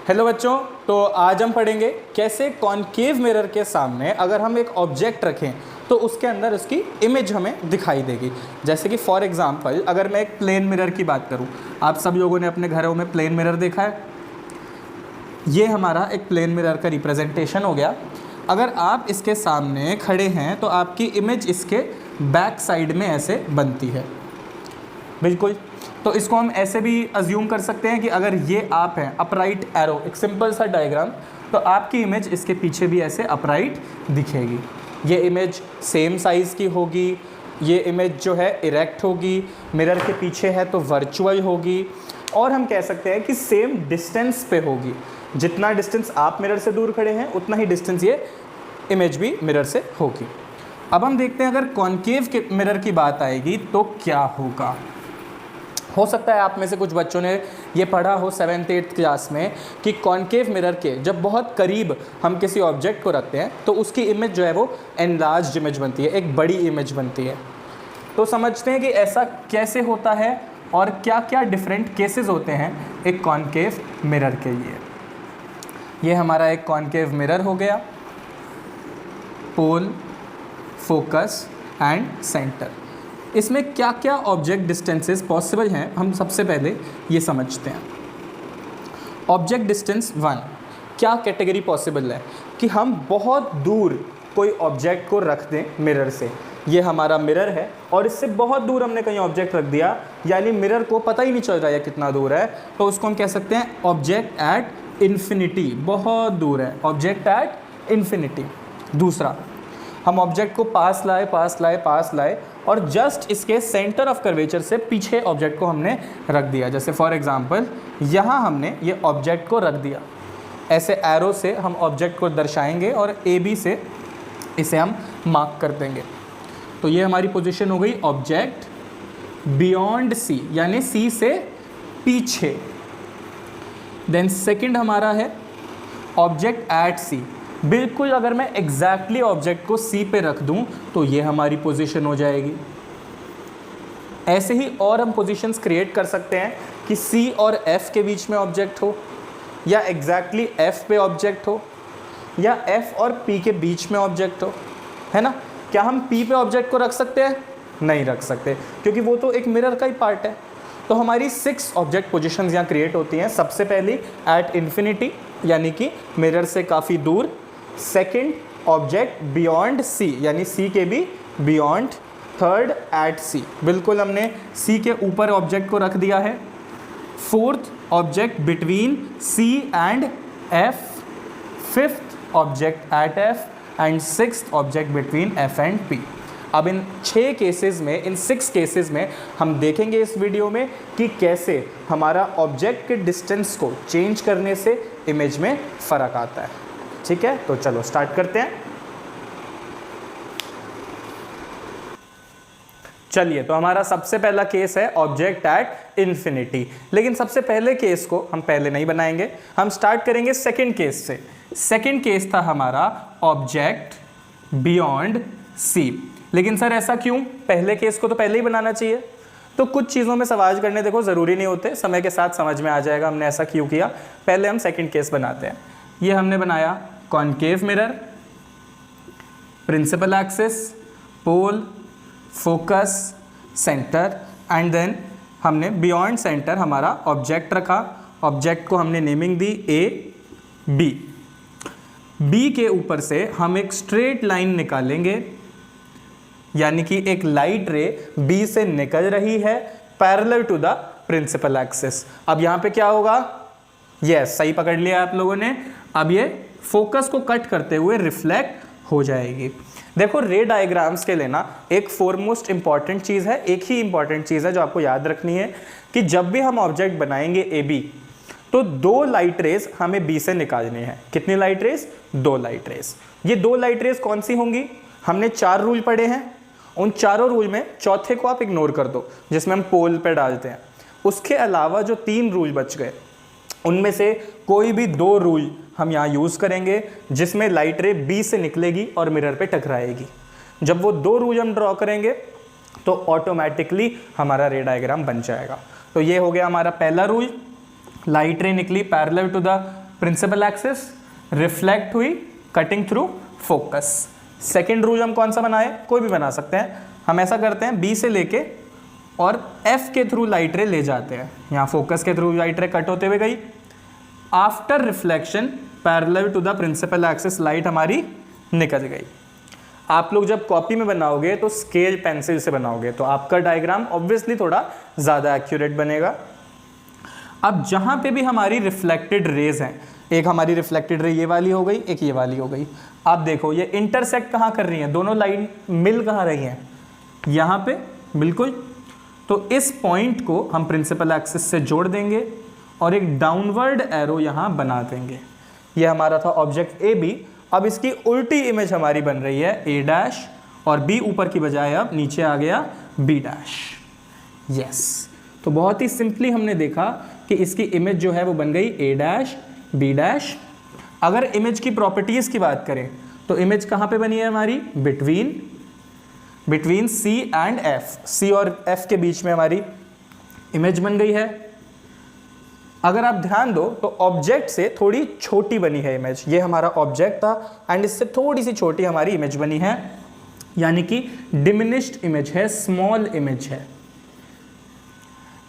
Hello बच्चों, तो आज हम पढ़ेंगे कैसे कॉनकेव मिरर के सामने अगर हम एक ऑब्जेक्ट रखें तो उसके अंदर उसकी इमेज हमें दिखाई देगी। जैसे कि फॉर एग्जांपल अगर मैं एक प्लेन मिरर की बात करूं, आप सब लोगों ने अपने घरों में प्लेन मिरर देखा है। ये हमारा एक प्लेन मिरर का रिप्रेजेंटेशन हो गया। अगर आप इसके सामने खड़े हैं तो आपकी इमेज इसके बैक साइड में ऐसे बनती है, बिल्कुल। तो इसको हम ऐसे भी अज्यूम कर सकते हैं कि अगर ये आप हैं, अपराइट एरो, एक सिंपल सा डायग्राम, तो आपकी इमेज इसके पीछे भी ऐसे अपराइट दिखेगी। ये इमेज सेम साइज़ की होगी, ये इमेज जो है इरेक्ट होगी, मिरर के पीछे है तो वर्चुअल होगी, और हम कह सकते हैं कि सेम डिस्टेंस पे होगी। जितना डिस्टेंस आप मिरर से दूर खड़े हैं उतना ही डिस्टेंस ये इमेज भी मिरर से होगी। अब हम देखते हैं अगर कॉनकेव के मिरर की बात आएगी तो क्या होगा। हो सकता है आप में से कुछ बच्चों ने ये पढ़ा हो 7th-8th क्लास में कि कॉनकेव मिरर के जब बहुत करीब हम किसी ऑब्जेक्ट को रखते हैं तो उसकी इमेज जो है वो एनलार्ज्ड इमेज बनती है, एक बड़ी इमेज बनती है। तो समझते हैं कि ऐसा कैसे होता है और क्या क्या डिफरेंट केसेस होते हैं एक कॉनकेव मिरर के लिए। ये हमारा एक कॉनकेव मिरर हो गया, पोल, फोकस एंड सेंटर। इसमें क्या क्या ऑब्जेक्ट डिस्टेंसेस पॉसिबल हैं हम सबसे पहले ये समझते हैं। ऑब्जेक्ट डिस्टेंस 1, क्या कैटेगरी पॉसिबल है कि हम बहुत दूर कोई ऑब्जेक्ट को रख दें मिरर से। ये हमारा मिरर है और इससे बहुत दूर हमने कहीं ऑब्जेक्ट रख दिया, यानी मिरर को पता ही नहीं चल रहा है कितना दूर है, तो उसको हम कह सकते हैं ऑब्जेक्ट एट इन्फिनिटी, बहुत दूर है, ऑब्जेक्ट एट इन्फिनिटी। दूसरा, हम ऑब्जेक्ट को पास लाए और जस्ट इसके सेंटर ऑफ कर्वेचर से पीछे ऑब्जेक्ट को हमने रख दिया। जैसे फॉर एग्जांपल यहाँ हमने ये ऑब्जेक्ट को रख दिया, ऐसे एरो से हम ऑब्जेक्ट को दर्शाएंगे और AB से इसे हम मार्क कर देंगे। तो ये हमारी पोजीशन हो गई ऑब्जेक्ट बियॉन्ड C, यानी C से पीछे। देन सेकंड हमारा है ऑब्जेक्ट एट C। बिल्कुल अगर मैं एग्जैक्टली ऑब्जेक्ट को C पे रख दूं तो ये हमारी पोजीशन हो जाएगी। ऐसे ही और हम पोजीशंस क्रिएट कर सकते हैं कि C और F के बीच में ऑब्जेक्ट हो, या एग्जैक्टली F पे ऑब्जेक्ट हो, या F और P के बीच में ऑब्जेक्ट हो, है ना। क्या हम P पे ऑब्जेक्ट को रख सकते हैं? नहीं रख सकते, क्योंकि वो तो एक मिरर का ही पार्ट है। तो हमारी 6 ऑब्जेक्ट पोजीशंस यहाँ क्रिएट होती हैं। सबसे पहली एट इन्फिनिटी, यानी कि मिरर से काफ़ी दूर। सेकंड ऑब्जेक्ट बियॉन्ड C, यानी C के भी बियॉन्ड। थर्ड एट C, बिल्कुल हमने C के ऊपर ऑब्जेक्ट को रख दिया है। Fourth object between C and F। Fifth object at F and sixth object between F and P। अब इन 6 केसेस में, इन 6 केसेस में हम देखेंगे इस वीडियो में कि कैसे हमारा ऑब्जेक्ट के डिस्टेंस को चेंज करने से इमेज में फ़र्क आता है। ठीक है, तो चलो स्टार्ट करते हैं। चलिए, तो हमारा सबसे पहला केस है ऑब्जेक्ट एट इन्फिनिटी। लेकिन सबसे पहले केस को हम पहले नहीं बनाएंगे, हम स्टार्ट करेंगे सेकंड केस से। सेकंड केस था हमारा ऑब्जेक्ट बियॉन्ड C। लेकिन सर ऐसा क्यों? पहले केस को तो पहले ही बनाना चाहिए। तो कुछ चीज़ों में सवाल करने देखो ज़रूरी नहीं होते, समय के साथ समझ में आ जाएगा हमने ऐसा क्यों किया। पहले हम सेकंड केस बनाते हैं। ये हमने बनाया concave mirror, principal axis, pole, focus, centre, and then हमने बियॉन्ड सेंटर हमारा ऑब्जेक्ट रखा। ऑब्जेक्ट को हमने नेमिंग दी AB। B के ऊपर से हम एक स्ट्रेट लाइन निकालेंगे, यानी कि एक लाइट रे B से निकल रही है parallel to the principal axis. अब यहाँ पे क्या होगा? यस, सही पकड़ लिया आप लोगों ने। अब ये फोकस को कट करते हुए रिफ्लेक्ट हो जाएगी। देखो, रे डायग्राम्स के लिए ना एक फोरमोस्ट इंपॉर्टेंट चीज़ है, एक ही इंपॉर्टेंट चीज़ है जो आपको याद रखनी है कि जब भी हम ऑब्जेक्ट बनाएंगे AB, तो 2 लाइट रेज हमें B से निकालनी है। कितनी लाइट रेज? 2 light rays. ये 2 लाइट रेज कौन सी होंगी? हमने 4 रूल पढ़े हैं, उन चारों रूल में चौथे को आप इग्नोर कर दो, जिसमें हम पोल पे डालते हैं। उसके अलावा जो 3 रूल बच गए, उनमें से कोई भी 2 रूल हम यहाँ यूज़ करेंगे, जिसमें लाइट रे B से निकलेगी और मिरर पे टकराएगी। जब वो 2 रूल हम ड्रॉ करेंगे तो ऑटोमेटिकली हमारा रे डायग्राम बन जाएगा। तो ये हो गया हमारा पहला रूल, लाइट रे निकली parallel to the principal axis, reflect हुई, cutting through focus. Second rule हम कौन सा बनाए, कोई भी बना सकते हैं। हम ऐसा करते हैं, बी से लेके और एफ के थ्रू लाइट रे ले जाते हैं, यहाँ फोकस के थ्रू लाइट रे कट होते हुए गई। After reflection parallel to the principal axis light हमारी निकल गई। आप लोग जब कॉपी में बनाओगे तो स्केल पेंसिल से बनाओगे तो आपका डायग्राम ऑब्वियसली थोड़ा ज़्यादा एक्यूरेट बनेगा। अब जहाँ पे भी हमारी रिफ्लेक्टेड रेज हैं, एक हमारी रिफ्लेक्टेड रे ये वाली हो गई, एक ये वाली हो गई। आप देखो ये इंटरसेक्ट कहाँ कर रही हैं, दोनों लाइन मिल कहाँ रही हैं, यहाँ पे बिल्कुल। तो इस पॉइंट को हम प्रिंसिपल एक्सिस से जोड़ देंगे और एक डाउनवर्ड एरो यहाँ बना देंगे। ये हमारा था ऑब्जेक्ट ए बी। अब इसकी उल्टी इमेज हमारी बन रही है ए डैश, और बी ऊपर की बजाय अब नीचे आ गया बी डैश। यस, तो बहुत ही सिंपली हमने देखा कि इसकी इमेज जो है वो बन गई ए डैश बी डैश। अगर इमेज की प्रॉपर्टीज की बात करें तो इमेज कहाँ पे बनी है हमारी, बिटवीन सी एंड एफ, सी और एफ के बीच में हमारी इमेज बन गई है। अगर आप ध्यान दो तो ऑब्जेक्ट से थोड़ी छोटी बनी है इमेज, ये हमारा ऑब्जेक्ट था एंड इससे थोड़ी सी छोटी हमारी इमेज बनी है, यानी कि डिमिनिश्ड इमेज है, स्मॉल इमेज है।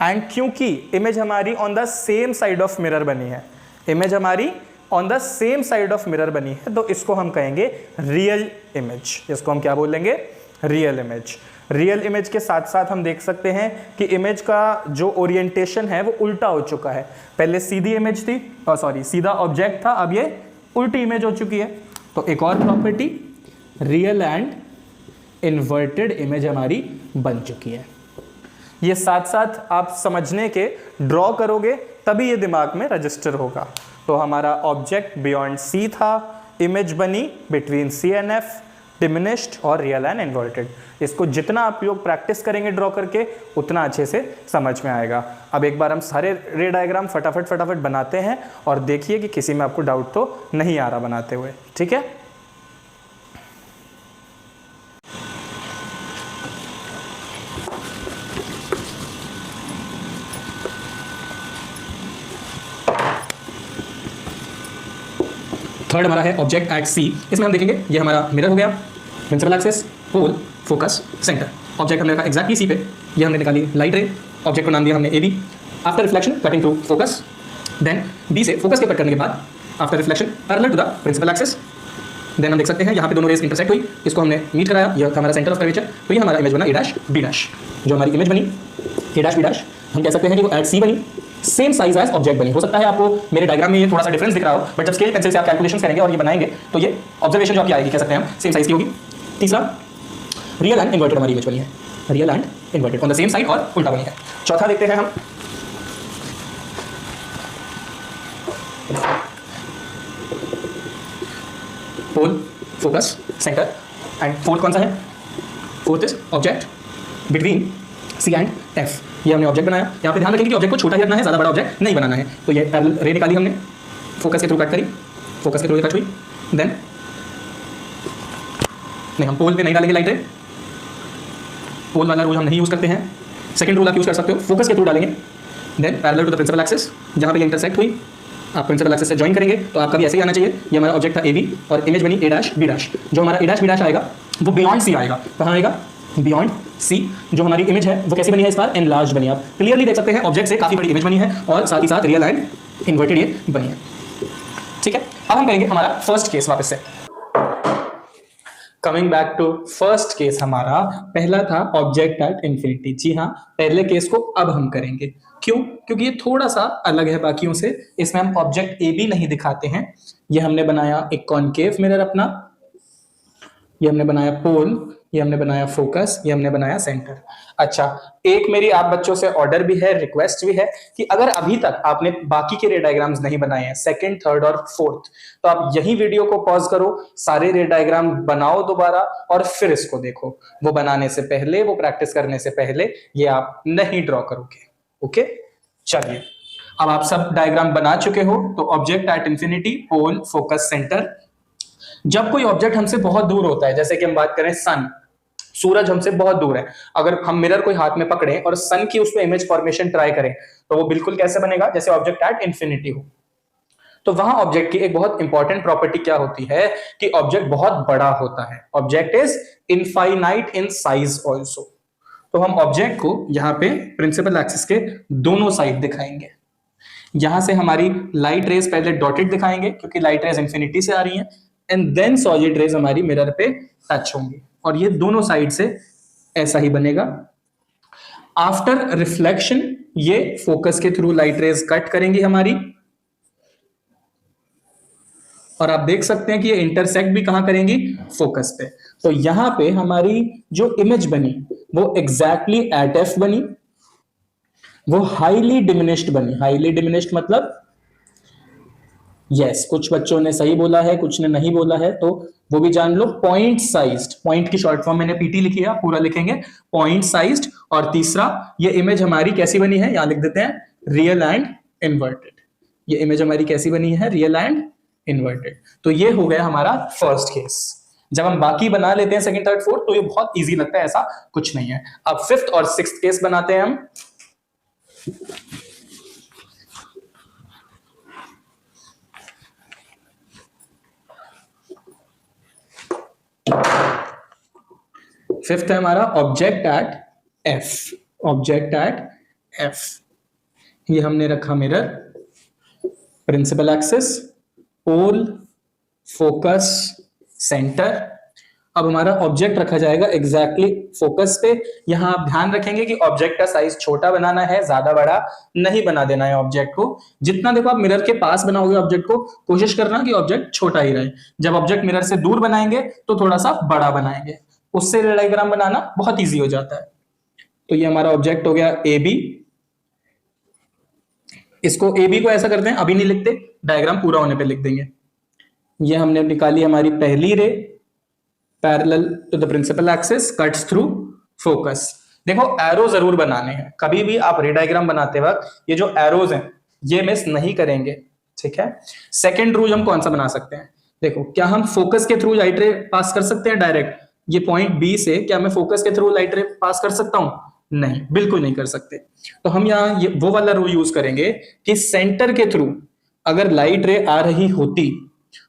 एंड क्योंकि इमेज हमारी on the same side of mirror बनी है, इमेज हमारी on the same side of mirror बनी है, तो इसको हम कहेंगे रियल इमेज। इसको हम क्या बोलेंगे, रियल इमेज। रियल इमेज के साथ साथ हम देख सकते हैं कि इमेज का जो ओरिएंटेशन है वो उल्टा हो चुका है। पहले सीधी इमेज थी, सीधा ऑब्जेक्ट था, अब ये उल्टी इमेज हो चुकी है। तो एक और property, real and inverted image हमारी बन चुकी है। ये साथ साथ आप समझने के ड्रॉ करोगे तभी ये दिमाग में रजिस्टर होगा। तो हमारा ऑब्जेक्ट बियॉन्ड सी था, इमेज बनी between C and F, diminished और रियल एंड इन्वर्टेड। इसको जितना आप लोग प्रैक्टिस करेंगे ड्रॉ करके उतना अच्छे से समझ में आएगा। अब एक बार हम सारे रे डायग्राम फटाफट बनाते हैं और देखिए कि किसी में आपको डाउट तो नहीं आ रहा बनाते हुए, ठीक है। थर्ड हमारा है ऑब्जेक्ट एट सी। इसमें हम देखेंगे ये हमारा मिरर हो गया, principal axis, pole, focus, centre. Object हमने रखा एग्जैक्टली सी पे, ये हमने निकाली लाइट रे, ऑब्जेक्ट को नाम दिया हमने A B. After reflection cutting through focus, then B से फोकस के कट करने के बाद after reflection parallel to the principal axis, then हम देख सकते हैं यहाँ पे दोनों रेस इंटरसेक्ट हुई, इसको हमने मीट कराया, यह था हमारा सेंटर ऑफ कर्वेचर। तो ये हमारा इमेज बना ए डैश बी डैश। जो हमारी इमेज बनी ए डैश बी डैश, हम कह सकते हैं कि वो एट सी बनी, सेम साइज एज ऑब्जेक्ट बनी। हो सकता है आपको मेरे डायग्राम में ये थोड़ा सा डिफरेंस दिख रहा हो, बट जब स्केल पेंसिल से आप कैलकुलेशन करेंगे और ये बनाएंगे तो ये ऑब्जर्वेशन जो आपकी आएगी, कह सकते हैं हम सेम साइज की होगी। तीसरा, रियल एंड इन्वर्टेड हमारी इमेज बनी है, real and inverted on the same side और उल्टा बनी है। चौथा देखते हैं हम, pole, focus, centre. And fourth कौन सा है, fourth is object between C and F. ये हमने ऑब्जेक्ट बनाया, यहाँ पे ध्यान रखेंगे कि ऑब्जेक्ट को छोटा ही रखना है, ज़्यादा बड़ा ऑब्जेक्ट नहीं बनाना है। तो ये पैरेलल रे निकाली हमने, फोकस के थ्रू कट करी, फोकस के थ्रू कट हुई, देन नहीं हम पोल पे नहीं डालेंगे लाइट रे, पोल वाला रूल हम नहीं यूज़ करते हैं। सेकंड रूल आप यूज़ कर सकते हो, फोकस के थ्रू डालेंगे, then parallel to the principal axis, जहाँ पे ये इंटरसेक्ट हुई आप प्रिंसिपल एक्सिस से ज्वाइन करेंगे। तो आपका भी ऐसे ही आना चाहिए। ये हमारा ऑब्जेक्ट था ए बी और इमेज बनी ए डैश बी डैश। जो हमारा ए डैश बी डैश आएगा वो बियॉन्ड सी आएगा, कहाँ आएगा, बियॉन्ड सी। जो हमारी इमेज है वो कैसी बनी है, इस बार एनलार्ज बनी है। आप क्लियरली देख सकते हैं ऑब्जेक्ट से काफी बड़ी इमेज बनी है और साथ ही साथ रियल एंड इन्वर्टेड ये बनी है, ठीक है। अब हम करेंगे हमारा फर्स्ट केस वापस से। Coming back to first case, हमारा पहला था ऑब्जेक्ट एट इंफिनिटी। जी हाँ, पहले केस को अब हम करेंगे। क्यों? क्योंकि ये थोड़ा सा अलग है बाकियों से। इसमें हम ऑब्जेक्ट ए बी नहीं दिखाते हैं। ये हमने बनाया एक कॉनकेव मिरर अपना, ये हमने बनाया पोल, ये हमने बनाया फोकस, ये हमने बनाया सेंटर। अच्छा, एक मेरी आप बच्चों से ऑर्डर भी है, रिक्वेस्ट भी है कि अगर अभी तक आपने बाकी के रे डायग्राम्स नहीं बनाए हैं, सेकंड, थर्ड और फोर्थ, तो आप यही वीडियो को पॉज करो, सारे रे डायग्राम बनाओ दोबारा और फिर इसको देखो। वो बनाने से पहले, वो प्रैक्टिस करने से पहले ये आप नहीं ड्रॉ करोगे। ओके, चलिए अब आप सब डायग्राम बना चुके हो। तो object at infinity, pole, focus, centre. जब कोई ऑब्जेक्ट हमसे बहुत दूर होता है, जैसे कि हम बात करें सन, सूरज हमसे बहुत दूर है, अगर हम मिरर कोई हाथ में पकड़े और सन की उसमें इमेज फॉर्मेशन ट्राई करें तो वो बिल्कुल कैसे बनेगा, जैसे ऑब्जेक्ट एट इंफिनिटी हो। तो वहां ऑब्जेक्ट की एक बहुत इंपॉर्टेंट प्रॉपर्टी क्या होती है कि ऑब्जेक्ट बहुत बड़ा होता है, object is infinite in size also. तो हम ऑब्जेक्ट को यहाँ पे प्रिंसिपल एक्सिस के दोनों साइड दिखाएंगे। यहां से हमारी लाइट रेज पहले डॉटेड दिखाएंगे क्योंकि लाइट रेज इंफिनिटी से आ रही हैं, एंड देन सॉलिड रेज हमारी मिरर पे टच होंगी, और ये दोनों साइड से ऐसा ही बनेगा। आफ्टर रिफ्लेक्शन ये फोकस के थ्रू लाइट रेज कट करेंगी हमारी, और आप देख सकते हैं कि ये इंटरसेक्ट भी कहां करेंगी, फोकस पे। तो यहां पे हमारी जो इमेज बनी वो एग्जैक्टली एट एफ बनी, वो हाईली डिमिनिश्ड बनी। हाईली डिमिनिश्ड मतलब यस, कुछ बच्चों ने सही बोला है, कुछ ने नहीं बोला है, तो वो भी जान लो। पॉइंट साइज्ड, पॉइंट की शॉर्ट फॉर्म मैंने पीटी लिखी है, पूरा लिखेंगे पॉइंट साइज्ड। और तीसरा, ये इमेज हमारी कैसी बनी है, यहां लिख देते हैं रियल एंड इन्वर्टेड। ये इमेज हमारी कैसी बनी है, रियल एंड इन्वर्टेड। तो ये हो गया हमारा फर्स्ट केस। जब हम बाकी बना लेते हैं सेकंड, थर्ड, फोर्थ, तो ये बहुत इजी लगता है, ऐसा कुछ नहीं है। अब फिफ्थ और सिक्स्थ केस बनाते हैं हम। फिफ्थ है हमारा object at F. Object at F, ये हमने रखा mirror, principal axis, pole, focus, centre. अब हमारा ऑब्जेक्ट रखा जाएगा एग्जैक्टली फोकस पे। यहां आप ध्यान रखेंगे कि ऑब्जेक्ट का साइज छोटा बनाना है, ज्यादा बड़ा नहीं बना देना है ऑब्जेक्ट को। जितना देखो आप मिरर के पास बनाओगे ऑब्जेक्ट को, कोशिश करना कि ऑब्जेक्ट छोटा ही रहे। जब ऑब्जेक्ट मिरर से दूर बनाएंगे तो थोड़ा सा बड़ा बनाएंगे, उससे डायग्राम बनाना बहुत ईजी हो जाता है। तो ये हमारा ऑब्जेक्ट हो गया ए बी। इसको ए बी को ऐसा करते हैं, अभी नहीं लिखते, डायग्राम पूरा होने पे लिख देंगे। ये हमने निकाली हमारी पहली ray, parallel to the principal axis, cuts through focus. देखो एरो जरूर बनाने हैं, कभी भी आप रे डायग्राम बनाते वक्त ये जो एरोज हैं ये मिस नहीं करेंगे, ठीक है। सेकंड रूल हम कौन सा बना सकते हैं, देखो क्या हम फोकस के थ्रू लाइट रे पास कर सकते हैं डायरेक्ट? ये पॉइंट बी से क्या मैं फोकस के थ्रू लाइट रे पास कर सकता हूं? नहीं, बिल्कुल नहीं कर सकते। तो हम यहाँ ये वो वाला रूल यूज करेंगे कि सेंटर के थ्रू अगर लाइट रे आ रही होती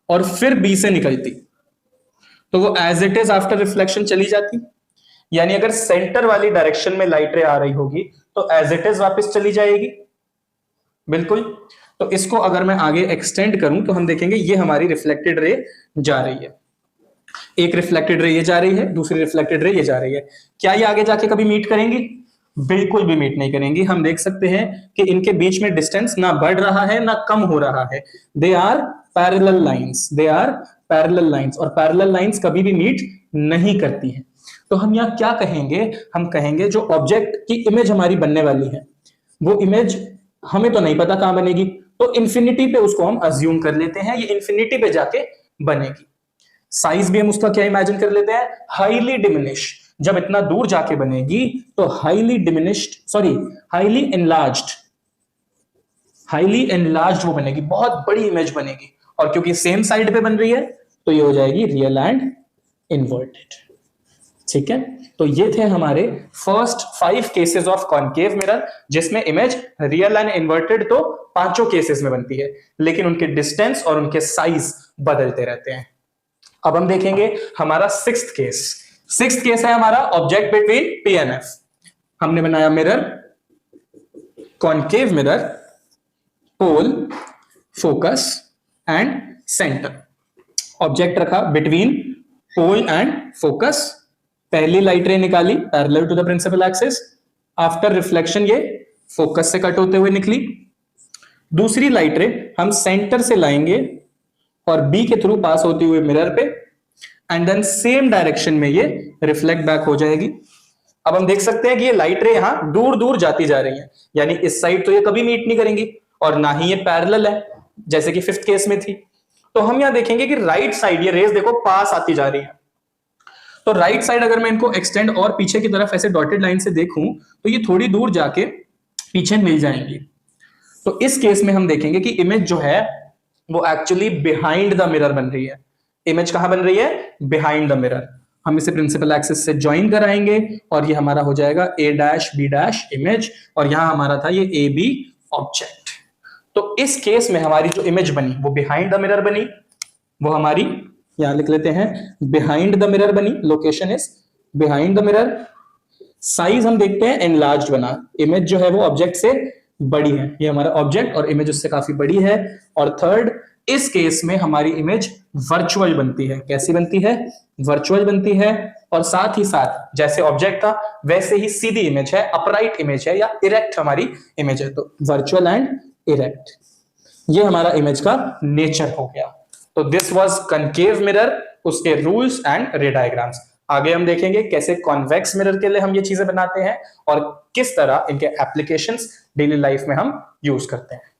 और फिर बी से निकलती तो वो as it is after reflection चली जाती। यानी अगर सेंटर वाली डायरेक्शन में लाइट रे आ रही होगी तो एज इट इज वापस चली जाएगी, बिल्कुल। तो इसको अगर मैं आगे एक्सटेंड करूं तो हम देखेंगे ये हमारी रिफ्लेक्टेड रे जा रही है, एक रिफ्लेक्टेड रे ये जा रही है, दूसरी रिफ्लेक्टेड रे ये जा रही है। क्या ये आगे जाके कभी मीट करेंगी? बिल्कुल भी मीट नहीं करेंगी। हम देख सकते हैं कि इनके बीच में डिस्टेंस ना बढ़ रहा है ना कम हो रहा है। They are parallel lines, they are parallel lines, और पैरेलल लाइंस कभी भी मीट नहीं करती हैं। तो हम यहाँ क्या कहेंगे, हम कहेंगे जो ऑब्जेक्ट की इमेज हमारी बनने वाली है वो इमेज हमें तो नहीं पता कहां बनेगी, तो इंफिनिटी पे उसको हम अज्यूम कर लेते हैं, ये इंफिनिटी पे जाके बनेगी। साइज भी हम उसका क्या इमेजिन कर लेते हैं, हाईली डिमिनिश। जब इतना दूर जाके बनेगी तो highly diminished, sorry highly enlarged, highly enlarged वो बनेगी, बहुत बड़ी इमेज बनेगी। और क्योंकि सेम साइड पे बन रही है तो ये हो जाएगी रियल एंड इन्वर्टेड, ठीक है। तो ये थे हमारे first 5 cases of concave mirror, जिसमें इमेज रियल एंड इन्वर्टेड तो पांचों केसेस में बनती है, लेकिन उनके डिस्टेंस और उनके साइज बदलते रहते हैं। अब हम देखेंगे हमारा सिक्स्थ केस। सिक्स्थ केस है हमारा object between P and F. हमने बनाया mirror, concave mirror, pole, focus and centre. Object रखा बिटवीन पोल एंड फोकस। पहली लाइट रे निकाली parallel to the principal axis, after reflection ये फोकस से cut होते हुए निकली। दूसरी लाइट रे हम सेंटर से लाएंगे और बी के थ्रू पास होती हुई मिरर पे, एंड देन सेम डायरेक्शन में ये रिफ्लेक्ट बैक हो जाएगी। अब हम देख सकते हैं कि ये लाइट रे यहां दूर दूर जाती जा रही है, यानी इस साइड तो ये कभी मीट नहीं करेंगी और ना ही ये पैरेलल है जैसे कि फिफ्थ केस में थी। तो हम यहां देखेंगे कि राइट साइड ये रेस देखो पास आती जा रही है, तो राइट साइड अगर मैं इनको एक्सटेंड और पीछे की तरफ ऐसे डॉटेड लाइन से देखूं तो ये थोड़ी दूर जाके पीछे मिल जाएंगी। तो इस केस में हम देखेंगे कि इमेज जो है वो एक्चुअली बिहाइंड द मिरर बन रही है। इमेज कहां बन रही है? Behind the mirror. हम इसे प्रिंसिपल एक्सिस से ज्वाइन कराएंगे और ये हमारा हो जाएगा ए डैश बी डैश इमेज, और यहां हमारा था ये ए बी ऑब्जेक्ट। तो इस केस में हमारी जो इमेज बनी वो बिहाइंड द मिरर बनी, वो हमारी यहां लिख लेते हैं बिहाइंड द मिरर बनी, location is behind the mirror. Size हम देखते हैं एनलार्ज्ड बना, इमेज जो है वो ऑब्जेक्ट से बड़ी है, ये हमारा ऑब्जेक्ट और इमेज उससे काफी बड़ी है। और थर्ड, इस केस में हमारी इमेज वर्चुअल बनती है। कैसी बनती है? वर्चुअल बनती है। और साथ ही साथ जैसे ऑब्जेक्ट था वैसे ही सीधी इमेज है, अपराइट इमेज है या इरेक्ट हमारी इमेज है। तो वर्चुअल एंड इरेक्ट, ये हमारा इमेज का नेचर हो गया। तो दिस वाज कनकेव मिरर, उसके रूल्स एंड रे डायग्राम्स। आगे हम देखेंगे कैसे कॉन्वेक्स मिरर के लिए हम ये चीजें बनाते हैं और किस तरह इनके एप्लीकेशंस डेली लाइफ में हम यूज करते हैं।